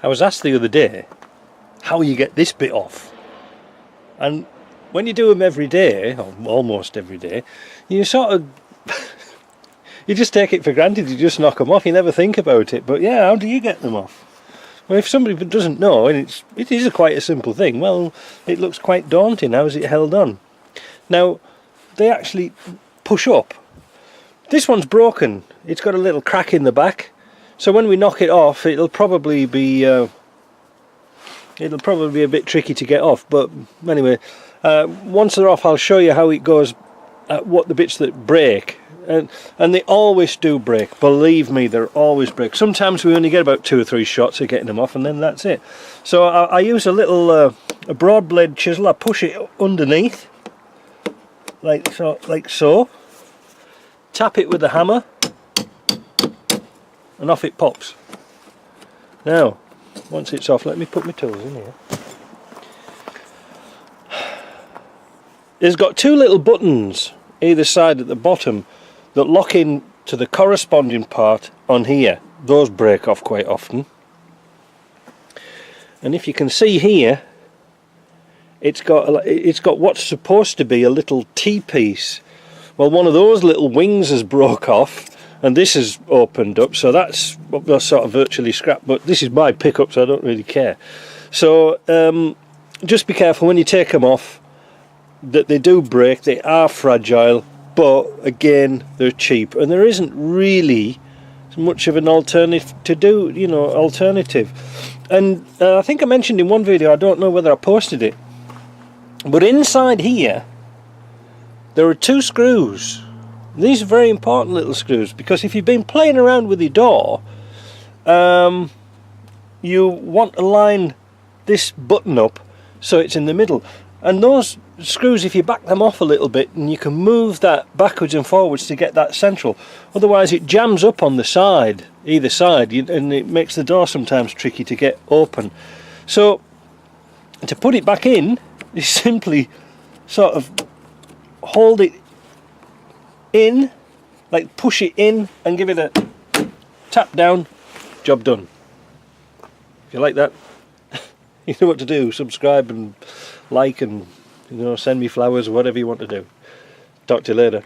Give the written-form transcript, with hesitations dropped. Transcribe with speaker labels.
Speaker 1: I was asked the other day how you get this bit off, and when you do them every day, or almost every day, you sort of you just take it for granted, you just knock them off, you never think about it. But yeah, how do you get them off? Well, if somebody doesn't know, and it is quite a simple thing, well, it looks quite daunting. How is it held on? Now, they actually push up. This one's broken. It's got a little crack in the back, so when we knock it off, it'll probably be a bit tricky to get off. But anyway, once they're off, I'll show you how it goes. What the bits that break. And they always do break, believe me, they're always break. Sometimes we only get about 2 or 3 shots of getting them off, and then that's it. So I use a little a broad blade chisel. I push it underneath like so, tap it with a hammer, and off it pops. Now once it's off, let me put my tools in here. It's got 2 little buttons either side at the bottom that lock in to the corresponding part on here. Those break off quite often, and if you can see here, it's got what's supposed to be a little T-piece. Well, one of those little wings has broke off, and this has opened up, so that's sort of virtually scrapped. But this is my pickup, so I don't really care. So just be careful when you take them off, that they do break. They are fragile, but again, they're cheap, and there isn't really much of an alternative to do, alternative. And I think I mentioned in one video, I don't know whether I posted it, but inside here there are 2 screws. These are very important little screws, because if you've been playing around with your door, you want to line this button up so it's in the middle. And those screws, if you back them off a little bit, and you can move that backwards and forwards to get that central, otherwise it jams up on the side, either side, and it makes the door sometimes tricky to get open. So to put it back in, you simply sort of hold it in, like push it in, and give it a tap down. Job done. If you like that, you know what to do. Subscribe and like, and send me flowers, whatever you want to do. Talk to you later.